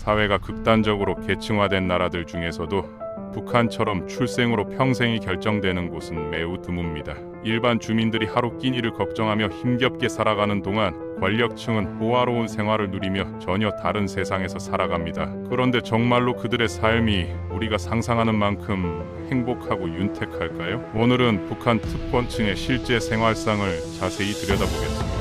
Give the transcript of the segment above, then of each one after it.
사회가 극단적으로 계층화된 나라들 중에서도 북한처럼 출생으로 평생이 결정되는 곳은 매우 드뭅니다. 일반 주민들이 하루 끼니를 걱정하며 힘겹게 살아가는 동안 권력층은 호화로운 생활을 누리며 전혀 다른 세상에서 살아갑니다. 그런데 정말로 그들의 삶이 우리가 상상하는 만큼 행복하고 윤택할까요? 오늘은 북한 특권층의 실제 생활상을 자세히 들여다보겠습니다.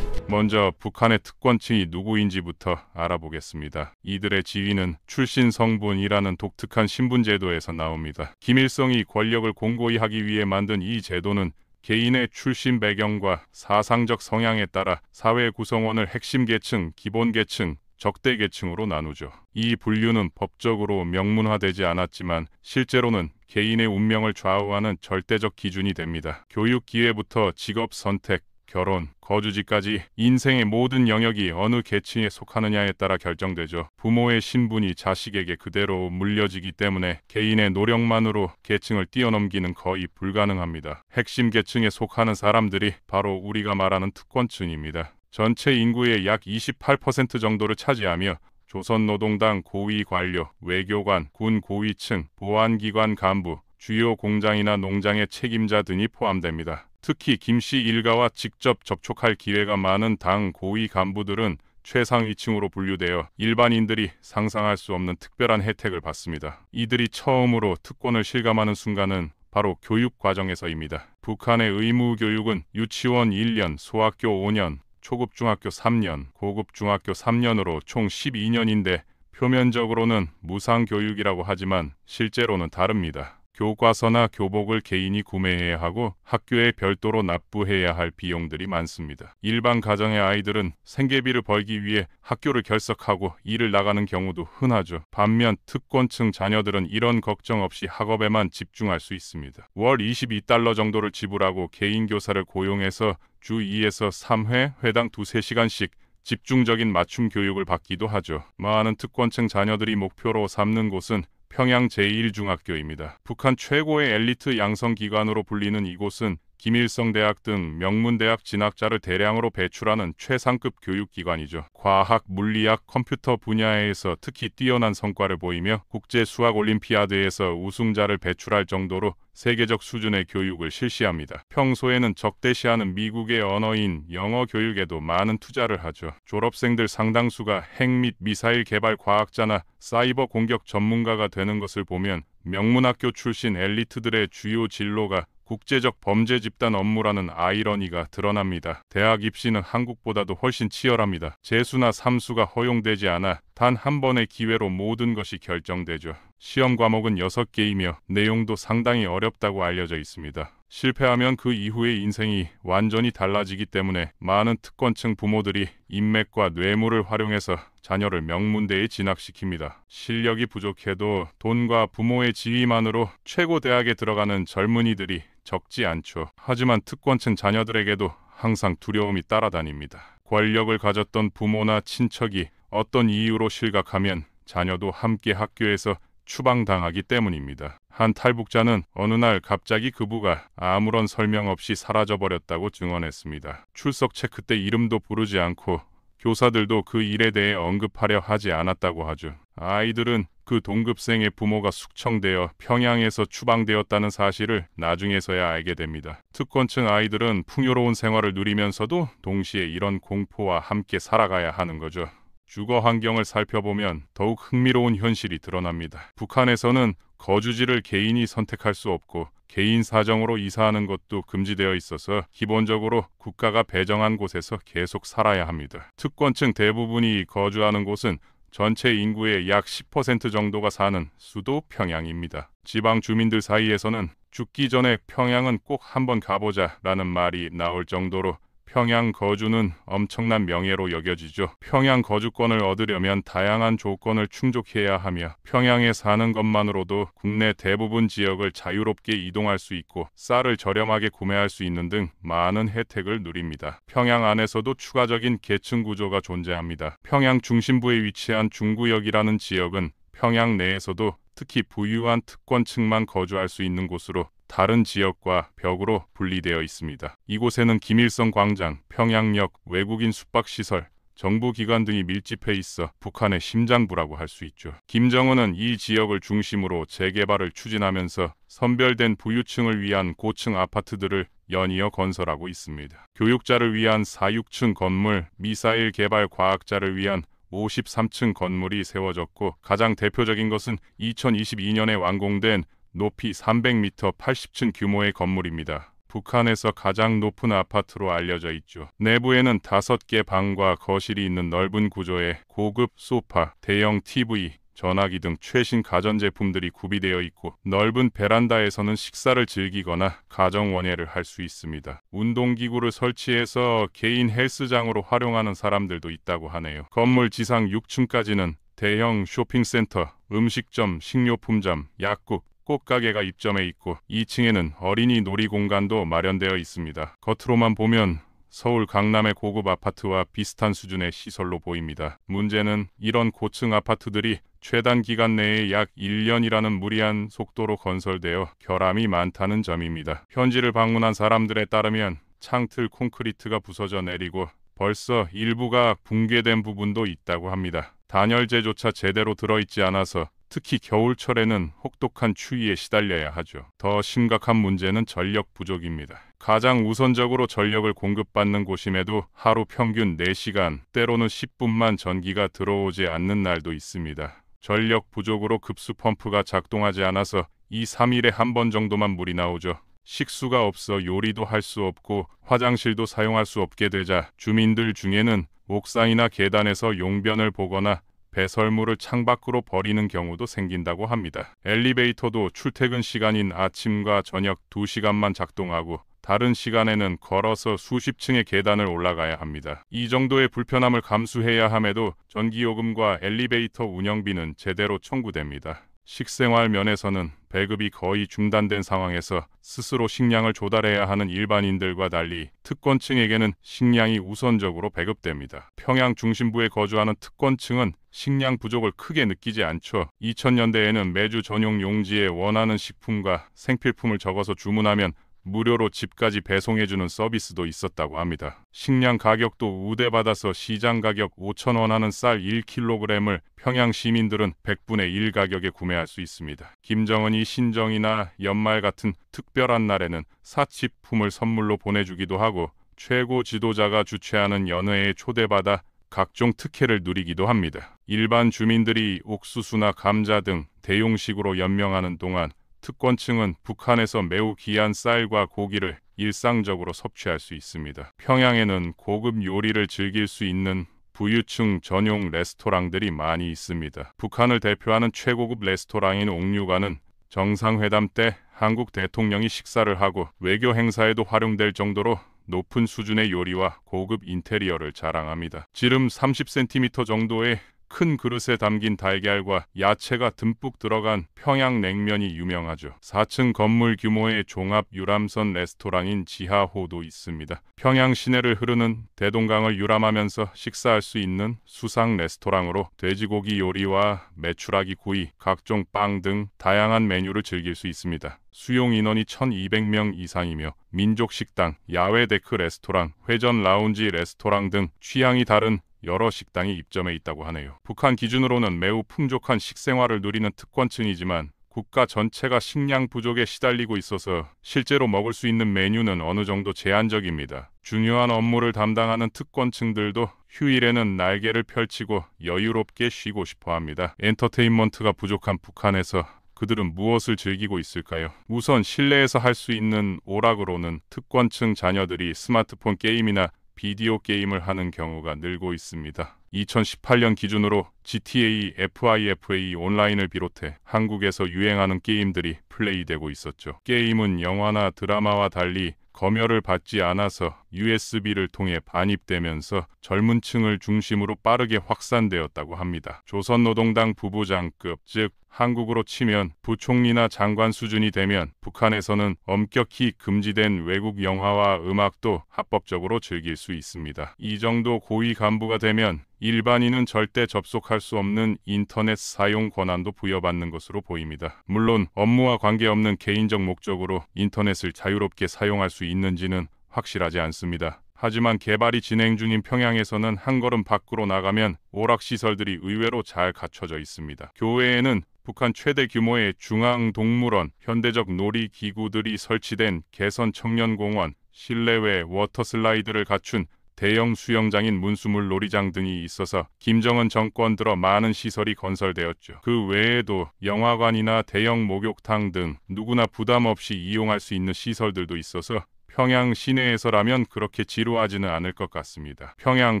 먼저 북한의 특권층이 누구인지부터 알아보겠습니다. 이들의 지위는 출신 성분이라는 독특한 신분제도에서 나옵니다. 김일성이 권력을 공고히 하기 위해 만든 이 제도는 개인의 출신 배경과 사상적 성향에 따라 사회 구성원을 핵심 계층, 기본 계층, 적대 계층으로 나누죠. 이 분류는 법적으로 명문화되지 않았지만 실제로는 개인의 운명을 좌우하는 절대적 기준이 됩니다. 교육 기회부터 직업 선택, 결혼, 거주지까지 인생의 모든 영역이 어느 계층에 속하느냐에 따라 결정되죠. 부모의 신분이 자식에게 그대로 물려지기 때문에 개인의 노력만으로 계층을 뛰어넘기는 거의 불가능합니다. 핵심 계층에 속하는 사람들이 바로 우리가 말하는 특권층입니다. 전체 인구의 약 28% 정도를 차지하며 조선노동당 고위 관료, 외교관, 군 고위층, 보안기관 간부, 주요 공장이나 농장의 책임자 등이 포함됩니다. 특히 김씨 일가와 직접 접촉할 기회가 많은 당 고위 간부들은 최상위층으로 분류되어 일반인들이 상상할 수 없는 특별한 혜택을 받습니다. 이들이 처음으로 특권을 실감하는 순간은 바로 교육 과정에서입니다. 북한의 의무 교육은 유치원 1년, 소학교 5년, 초급중학교 3년, 고급중학교 3년으로 총 12년인데 표면적으로는 무상교육이라고 하지만 실제로는 다릅니다. 교과서나 교복을 개인이 구매해야 하고 학교에 별도로 납부해야 할 비용들이 많습니다. 일반 가정의 아이들은 생계비를 벌기 위해 학교를 결석하고 일을 나가는 경우도 흔하죠. 반면 특권층 자녀들은 이런 걱정 없이 학업에만 집중할 수 있습니다. 월 22달러 정도를 지불하고 개인 교사를 고용해서 주 2에서 3회, 회당 2~3시간씩 집중적인 맞춤 교육을 받기도 하죠. 많은 특권층 자녀들이 목표로 삼는 곳은 평양 제1중학교입니다. 북한 최고의 엘리트 양성기관으로 불리는 이곳은 김일성 대학 등 명문대학 진학자를 대량으로 배출하는 최상급 교육기관이죠. 과학, 물리학, 컴퓨터 분야에서 특히 뛰어난 성과를 보이며 국제수학올림피아드에서 우승자를 배출할 정도로 세계적 수준의 교육을 실시합니다. 평소에는 적대시하는 미국의 언어인 영어 교육에도 많은 투자를 하죠. 졸업생들 상당수가 핵 및 미사일 개발 과학자나 사이버 공격 전문가가 되는 것을 보면 명문학교 출신 엘리트들의 주요 진로가 국제적 범죄 집단 업무라는 아이러니가 드러납니다. 대학 입시는 한국보다도 훨씬 치열합니다. 재수나 삼수가 허용되지 않아 단 한 번의 기회로 모든 것이 결정되죠. 시험 과목은 6개이며 내용도 상당히 어렵다고 알려져 있습니다. 실패하면 그 이후의 인생이 완전히 달라지기 때문에 많은 특권층 부모들이 인맥과 뇌물을 활용해서 자녀를 명문대에 진학시킵니다. 실력이 부족해도 돈과 부모의 지위만으로 최고 대학에 들어가는 젊은이들이 적지 않죠. 하지만 특권층 자녀들에게도 항상 두려움이 따라다닙니다. 권력을 가졌던 부모나 친척이 어떤 이유로 실각하면 자녀도 함께 학교에서 추방당하기 때문입니다. 한 탈북자는 어느 날 갑자기 그부가 아무런 설명 없이 사라져버렸다고 증언했습니다. 출석 체크 때 이름도 부르지 않고 교사들도 그 일에 대해 언급하려 하지 않았다고 하죠. 아이들은 그 동급생의 부모가 숙청되어 평양에서 추방되었다는 사실을 나중에서야 알게 됩니다. 특권층 아이들은 풍요로운 생활을 누리면서도 동시에 이런 공포와 함께 살아가야 하는 거죠. 주거 환경을 살펴보면 더욱 흥미로운 현실이 드러납니다. 북한에서는 거주지를 개인이 선택할 수 없고 개인 사정으로 이사하는 것도 금지되어 있어서 기본적으로 국가가 배정한 곳에서 계속 살아야 합니다. 특권층 대부분이 거주하는 곳은 전체 인구의 약 10% 정도가 사는 수도 평양입니다. 지방 주민들 사이에서는 죽기 전에 평양은 꼭 한번 가보자 라는 말이 나올 정도로 평양 거주는 엄청난 명예로 여겨지죠. 평양 거주권을 얻으려면 다양한 조건을 충족해야 하며 평양에 사는 것만으로도 국내 대부분 지역을 자유롭게 이동할 수 있고 쌀을 저렴하게 구매할 수 있는 등 많은 혜택을 누립니다. 평양 안에서도 추가적인 계층 구조가 존재합니다. 평양 중심부에 위치한 중구역이라는 지역은 평양 내에서도 특히 부유한 특권층만 거주할 수 있는 곳으로 다른 지역과 벽으로 분리되어 있습니다. 이곳에는 김일성 광장, 평양역, 외국인 숙박시설, 정부기관 등이 밀집해 있어 북한의 심장부라고 할 수 있죠. 김정은은 이 지역을 중심으로 재개발을 추진하면서 선별된 부유층을 위한 고층 아파트들을 연이어 건설하고 있습니다. 교육자를 위한 4,6층 건물, 미사일 개발 과학자를 위한 53층 건물이 세워졌고, 가장 대표적인 것은 2022년에 완공된 높이 300m 80층 규모의 건물입니다. 북한에서 가장 높은 아파트로 알려져 있죠. 내부에는 5개 방과 거실이 있는 넓은 구조에 고급 소파, 대형 TV, 전화기 등 최신 가전제품들이 구비되어 있고, 넓은 베란다에서는 식사를 즐기거나 가정원예를 할 수 있습니다. 운동기구를 설치해서 개인 헬스장으로 활용하는 사람들도 있다고 하네요. 건물 지상 6층까지는 대형 쇼핑센터, 음식점, 식료품점, 약국, 꽃가게가 입점해 있고, 2층에는 어린이 놀이공간도 마련되어 있습니다. 겉으로만 보면 서울 강남의 고급 아파트와 비슷한 수준의 시설로 보입니다. 문제는 이런 고층 아파트들이 최단 기간 내에 약 1년이라는 무리한 속도로 건설되어 결함이 많다는 점입니다. 현지를 방문한 사람들에 따르면 창틀 콘크리트가 부서져 내리고 벌써 일부가 붕괴된 부분도 있다고 합니다. 단열재조차 제대로 들어있지 않아서 특히 겨울철에는 혹독한 추위에 시달려야 하죠. 더 심각한 문제는 전력 부족입니다. 가장 우선적으로 전력을 공급받는 곳임에도 하루 평균 4시간, 때로는 10분만 전기가 들어오지 않는 날도 있습니다. 전력 부족으로 급수 펌프가 작동하지 않아서 2, 3일에 한 번 정도만 물이 나오죠. 식수가 없어 요리도 할 수 없고 화장실도 사용할 수 없게 되자 주민들 중에는 옥상이나 계단에서 용변을 보거나 배설물을 창밖으로 버리는 경우도 생긴다고 합니다. 엘리베이터도 출퇴근 시간인 아침과 저녁 2시간만 작동하고 다른 시간에는 걸어서 수십 층의 계단을 올라가야 합니다. 이 정도의 불편함을 감수해야 함에도 전기요금과 엘리베이터 운영비는 제대로 청구됩니다. 식생활 면에서는 배급이 거의 중단된 상황에서 스스로 식량을 조달해야 하는 일반인들과 달리 특권층에게는 식량이 우선적으로 배급됩니다. 평양 중심부에 거주하는 특권층은 식량 부족을 크게 느끼지 않죠. 2000년대에는 매주 전용 용지에 원하는 식품과 생필품을 적어서 주문하면 무료로 집까지 배송해주는 서비스도 있었다고 합니다. 식량 가격도 우대받아서 시장 가격 5,000원 하는 쌀 1kg을 평양 시민들은 100분의 1 가격에 구매할 수 있습니다. 김정은이 신정이나 연말 같은 특별한 날에는 사치품을 선물로 보내주기도 하고, 최고 지도자가 주최하는 연회에 초대받아 각종 특혜를 누리기도 합니다. 일반 주민들이 옥수수나 감자 등 대용식으로 연명하는 동안 특권층은 북한에서 매우 귀한 쌀과 고기를 일상적으로 섭취할 수 있습니다. 평양에는 고급 요리를 즐길 수 있는 부유층 전용 레스토랑들이 많이 있습니다. 북한을 대표하는 최고급 레스토랑인 옥류관은 정상회담 때 한국 대통령이 식사를 하고 외교 행사에도 활용될 정도로 높은 수준의 요리와 고급 인테리어를 자랑합니다. 지름 30cm 정도의 큰 그릇에 담긴 달걀과 야채가 듬뿍 들어간 평양냉면이 유명하죠. 4층 건물 규모의 종합 유람선 레스토랑인 지하호도 있습니다. 평양 시내를 흐르는 대동강을 유람하면서 식사할 수 있는 수상 레스토랑으로 돼지고기 요리와 메추라기 구이, 각종 빵 등 다양한 메뉴를 즐길 수 있습니다. 수용 인원이 1,200명 이상이며 민족식당, 야외 데크 레스토랑, 회전 라운지 레스토랑 등 취향이 다른 여러 식당이 입점해 있다고 하네요. 북한 기준으로는 매우 풍족한 식생활을 누리는 특권층이지만 국가 전체가 식량 부족에 시달리고 있어서 실제로 먹을 수 있는 메뉴는 어느 정도 제한적입니다. 중요한 업무를 담당하는 특권층들도 휴일에는 날개를 펼치고 여유롭게 쉬고 싶어 합니다. 엔터테인먼트가 부족한 북한에서 그들은 무엇을 즐기고 있을까요? 우선 실내에서 할 수 있는 오락으로는 특권층 자녀들이 스마트폰 게임이나 비디오 게임을 하는 경우가 늘고 있습니다. 2018년 기준으로 GTA, FIFA 온라인을 비롯해 한국에서 유행하는 게임들이 플레이되고 있었죠. 게임은 영화나 드라마와 달리 검열을 받지 않아서 USB를 통해 반입되면서 젊은 층을 중심으로 빠르게 확산되었다고 합니다. 조선노동당 부부장급, 즉 한국으로 치면 부총리나 장관 수준이 되면 북한에서는 엄격히 금지된 외국 영화와 음악도 합법적으로 즐길 수 있습니다. 이 정도 고위 간부가 되면 일반인은 절대 접속할 수 없는 인터넷 사용 권한도 부여받는 것으로 보입니다. 물론 업무와 관계없는 개인적 목적으로 인터넷을 자유롭게 사용할 수 있는지는 확실하지 않습니다. 하지만 개발이 진행 중인 평양에서는 한 걸음 밖으로 나가면 오락시설들이 의외로 잘 갖춰져 있습니다. 교외에는 북한 최대 규모의 중앙동물원, 현대적 놀이기구들이 설치된 개선 청년공원, 실내외 워터슬라이드를 갖춘 대형 수영장인 문수물 놀이장 등이 있어서 김정은 정권 들어 많은 시설이 건설되었죠. 그 외에도 영화관이나 대형 목욕탕 등 누구나 부담 없이 이용할 수 있는 시설들도 있어서 평양 시내에서라면 그렇게 지루하지는 않을 것 같습니다. 평양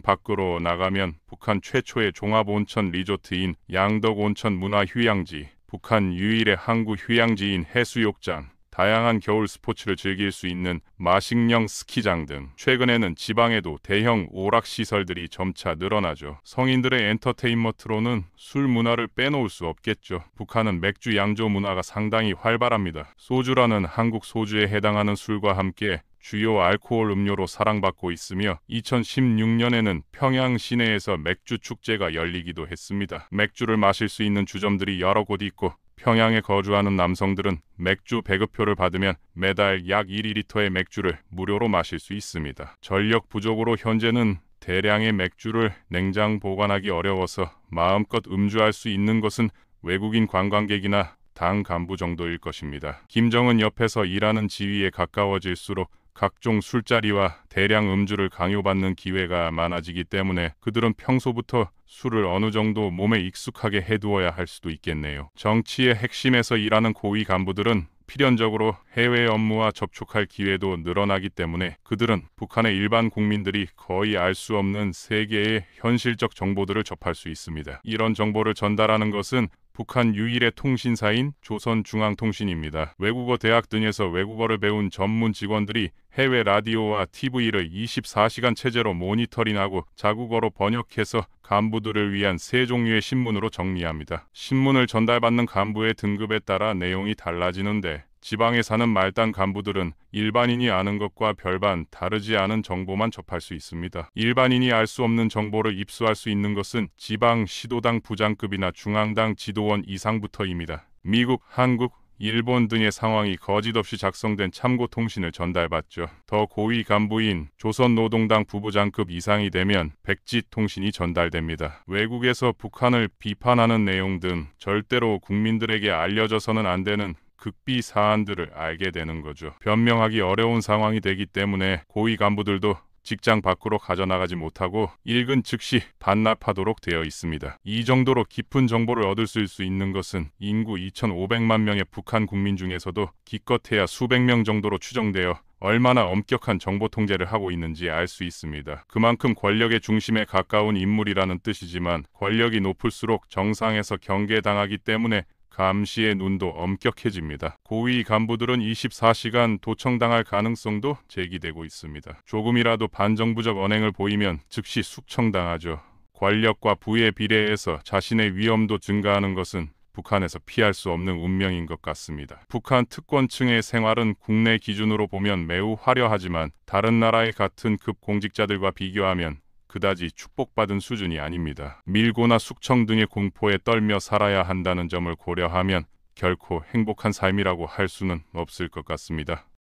밖으로 나가면 북한 최초의 종합온천 리조트인 양덕온천 문화휴양지, 북한 유일의 항구 휴양지인 해수욕장, 다양한 겨울 스포츠를 즐길 수 있는 마식령 스키장 등 최근에는 지방에도 대형 오락시설들이 점차 늘어나죠. 성인들의 엔터테인먼트로는 술 문화를 빼놓을 수 없겠죠. 북한은 맥주 양조 문화가 상당히 활발합니다. 소주라는 한국 소주에 해당하는 술과 함께 주요 알코올 음료로 사랑받고 있으며 2016년에는 평양 시내에서 맥주 축제가 열리기도 했습니다. 맥주를 마실 수 있는 주점들이 여러 곳 있고 평양에 거주하는 남성들은 맥주 배급표를 받으면 매달 약 1리터의 맥주를 무료로 마실 수 있습니다. 전력 부족으로 현재는 대량의 맥주를 냉장 보관하기 어려워서 마음껏 음주할 수 있는 것은 외국인 관광객이나 당 간부 정도일 것입니다. 김정은 옆에서 일하는 지위에 가까워질수록 각종 술자리와 대량 음주를 강요받는 기회가 많아지기 때문에 그들은 평소부터 술을 어느 정도 몸에 익숙하게 해두어야 할 수도 있겠네요. 정치의 핵심에서 일하는 고위 간부들은 필연적으로 해외 업무와 접촉할 기회도 늘어나기 때문에 그들은 북한의 일반 국민들이 거의 알 수 없는 세계의 현실적 정보들을 접할 수 있습니다. 이런 정보를 전달하는 것은 북한 유일의 통신사인 조선중앙통신입니다. 외국어 대학 등에서 외국어를 배운 전문 직원들이 해외 라디오와 TV를 24시간 체제로 모니터링하고 자국어로 번역해서 간부들을 위한 세 종류의 신문으로 정리합니다. 신문을 전달받는 간부의 등급에 따라 내용이 달라지는데 지방에 사는 말단 간부들은 일반인이 아는 것과 별반 다르지 않은 정보만 접할 수 있습니다. 일반인이 알 수 없는 정보를 입수할 수 있는 것은 지방 시도당 부장급이나 중앙당 지도원 이상부터입니다. 미국, 한국, 일본 등의 상황이 거짓없이 작성된 참고 통신을 전달받죠. 더 고위 간부인 조선노동당 부부장급 이상이 되면 백지 통신이 전달됩니다. 외국에서 북한을 비판하는 내용 등 절대로 국민들에게 알려져서는 안 되는 극비 사안들을 알게 되는 거죠. 변명하기 어려운 상황이 되기 때문에 고위 간부들도 직장 밖으로 가져나가지 못하고 읽은 즉시 반납하도록 되어 있습니다. 이 정도로 깊은 정보를 얻을 수 있는 것은 인구 2,500만 명의 북한 국민 중에서도 기껏해야 수백 명 정도로 추정되어 얼마나 엄격한 정보 통제를 하고 있는지 알 수 있습니다. 그만큼 권력의 중심에 가까운 인물이라는 뜻이지만 권력이 높을수록 정상에서 경계당하기 때문에 감시의 눈도 엄격해집니다. 고위 간부들은 24시간 도청당할 가능성도 제기되고 있습니다. 조금이라도 반정부적 언행을 보이면 즉시 숙청당하죠. 권력과 부에 비례해서 자신의 위험도 증가하는 것은 북한에서 피할 수 없는 운명인 것 같습니다. 북한 특권층의 생활은 국내 기준으로 보면 매우 화려하지만 다른 나라의 같은 급 공직자들과 비교하면 그다지 축복받은 수준이 아닙니다. 밀고나 숙청 등의 공포에 떨며 살아야 한다는 점을 고려하면 결코 행복한 삶이라고 할 수는 없을 것 같습니다.